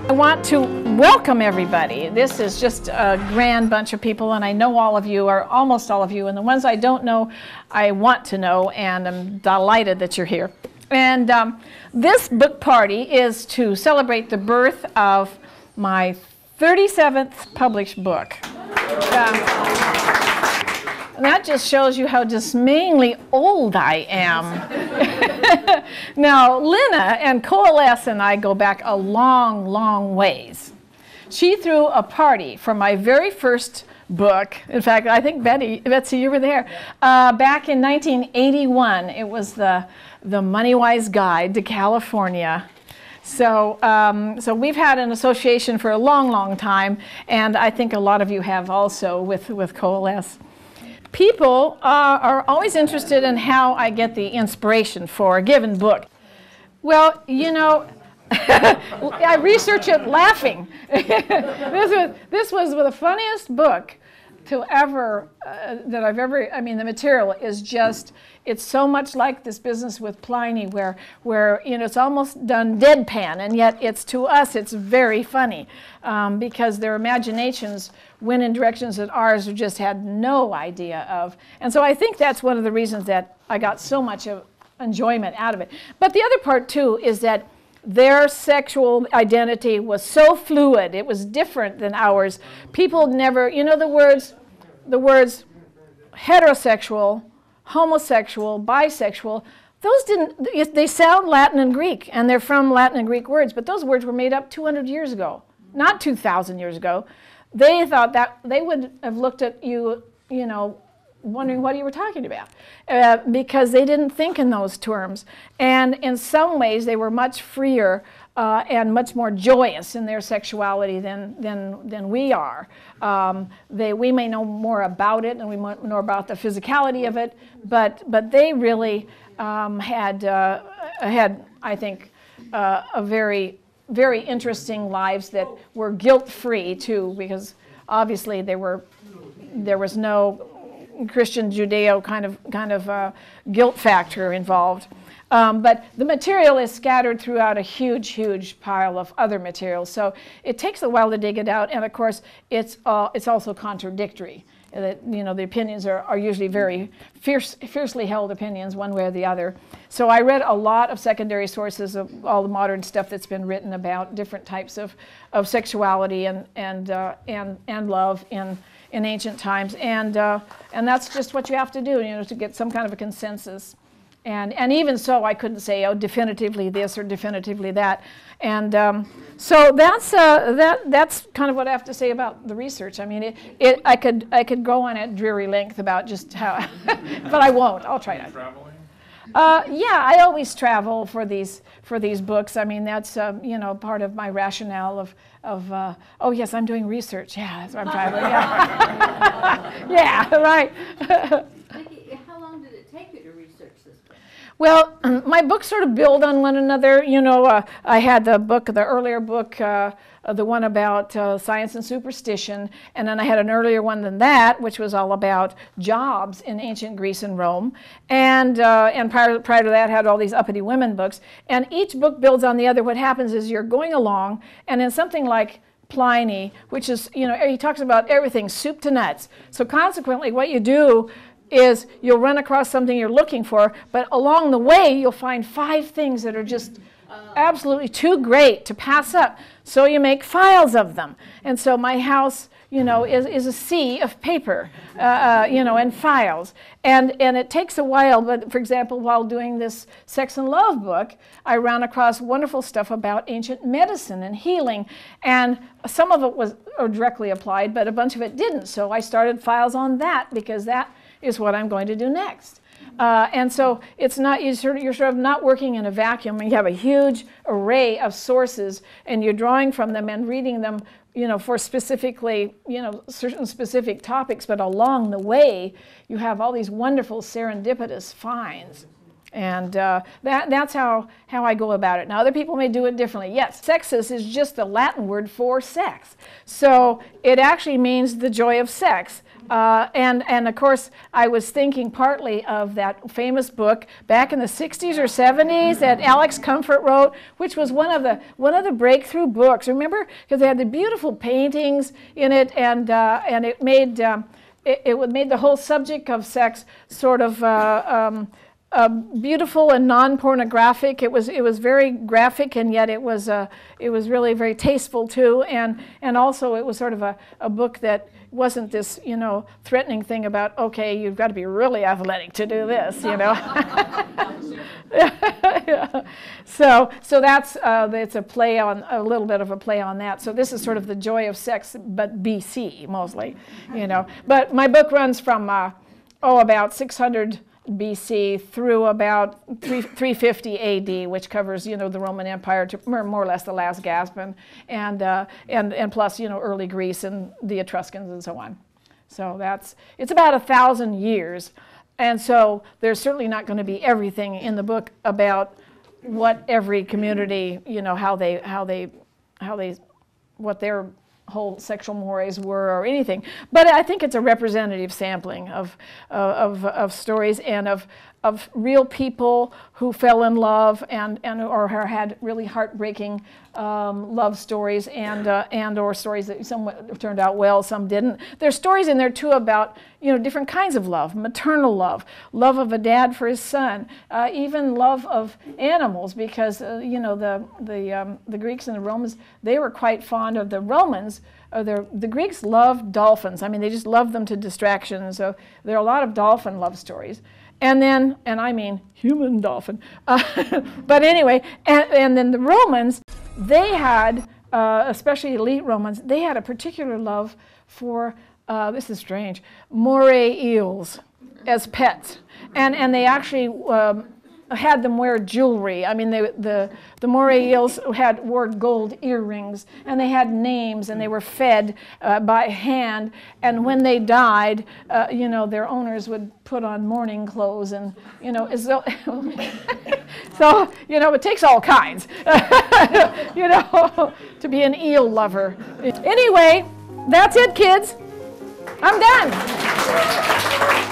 I want to welcome everybody. This is just a grand bunch of people, and I know all of you, or almost all of you, and the ones I don't know, I want to know, and I'm delighted that you're here. And this book party is to celebrate the birth of my 37th published book. And that just shows you how dismayingly old I am. Now, Lynna and Coalesce and I go back a long, long ways. She threw a party for my very first book. In fact, I think Betsy, you were there. Back in 1981, it was the Money-Wise Guide to California. So we've had an association for a long, long time, and I think a lot of you have also with Coalesce. People are always interested in how I get the inspiration for a given book. Well, you know, I research it laughing. This was the funniest book to ever, that I've ever, I mean, the material is just, it's so much like this business with Pliny where you know, it's almost done deadpan, and yet it's, to us, it's very funny because their imaginations went in directions that ours just had no idea of. And so I think that's one of the reasons that I got so much of enjoyment out of it. But the other part, too, is that their sexual identity was so fluid. It was different than ours. People never, you know, the words heterosexual, homosexual, bisexual, those didn't, they sound Latin and Greek, and they're from Latin and Greek words, but those words were made up 200 years ago, not 2,000 years ago. They thought that they would have looked at you, you know, wondering what you were talking about, because they didn't think in those terms. And in some ways, they were much freer and much more joyous in their sexuality than we are. We may know more about it, and we might know about the physicality of it, but they really had, I think, a very, very interesting lives that were guilt-free too, because obviously there was no Christian Judeo kind of guilt factor involved. But the material is scattered throughout a huge, huge pile of other materials. So it takes a while to dig it out, and of course it's also contradictory. That, you know, the opinions are usually very fiercely held opinions, one way or the other. So I read a lot of secondary sources of all the modern stuff that's been written about different types of sexuality and love in ancient times, and that's just what you have to do, you know, to get some kind of a consensus. And even so, I couldn't say, oh, definitively this or definitively that. And so that's kind of what I have to say about the research. I mean, I could go on at dreary length about just how, but I won't. I'll try not. Traveling? Yeah, I always travel for these books. I mean, that's you know, part of my rationale of oh yes, I'm doing research. Yeah, that's why I'm traveling. Yeah, yeah, right. Vicki, how long did it take you to research this book? Well, my books sort of build on one another. You know, I had the earlier book, the one about science and superstition, and then I had an earlier one than that, which was all about jobs in ancient Greece and Rome. And prior to that, had all these uppity women books. And each book builds on the other. What happens is you're going along, and in something like Pliny, which is, you know, he talks about everything, soup to nuts. So consequently, what you do is you'll run across something you're looking for, but along the way you'll find 5 things that are just absolutely too great to pass up. So you make files of them. And so my house, you know, is a sea of paper, you know, and files. And it takes a while, but for example, while doing this Sex and Love book, I ran across wonderful stuff about ancient medicine and healing. And some of it was directly applied, but a bunch of it didn't. So I started files on that, because that is what I'm going to do next. And so it's not, you're sort of not working in a vacuum. You have a huge array of sources, and you're drawing from them and reading them, you know, for specifically, you know, certain specific topics, but along the way, you have all these wonderful serendipitous finds. And that's how I go about it. Now, other people may do it differently. Yes, sexus is just the Latin word for sex. So it actually means the joy of sex. And of course, I was thinking partly of that famous book back in the 60s or 70s that Alex Comfort wrote, which was one of the breakthrough books. Remember, because they had the beautiful paintings in it, and it made it made the whole subject of sex sort of beautiful and non-pornographic. It was very graphic, and yet it was really very tasteful too. And also it was sort of a book that wasn't this, you know, threatening thing about, okay, you've got to be really athletic to do this, you know. Yeah. So that's it's a play on, a little bit of a play on that. So this is sort of the joy of sex, but BC mostly, you know. But my book runs from about 600 BC through about 350 AD, which covers, you know, the Roman Empire to more or less the last gasp, and plus, you know, early Greece and the Etruscans and so on. So it's about 1,000 years, and so there's certainly not going to be everything in the book about what every community, you know, what their whole sexual mores were or anything, but I think it's a representative sampling of stories and of real people who fell in love or had really heartbreaking love stories and or stories that some turned out well, some didn't. There's stories in there too about, you know, different kinds of love: maternal love, love of a dad for his son, even love of animals, because you know, the Greeks and the Romans, they were quite fond of the Romans. The Greeks loved dolphins. I mean, they just loved them to distraction. So there are a lot of dolphin love stories. And then, and I mean human dolphin. But anyway, and then the Romans, they had, especially elite Romans, they had a particular love for, this is strange, moray eels as pets. And they actually had them wear jewelry. I mean, the moray eels wore gold earrings, and they had names, and they were fed by hand. And when they died, you know, their owners would put on mourning clothes, and, you know, as though so, you know, it takes all kinds, you know, to be an eel lover. Anyway, that's it, kids. I'm done.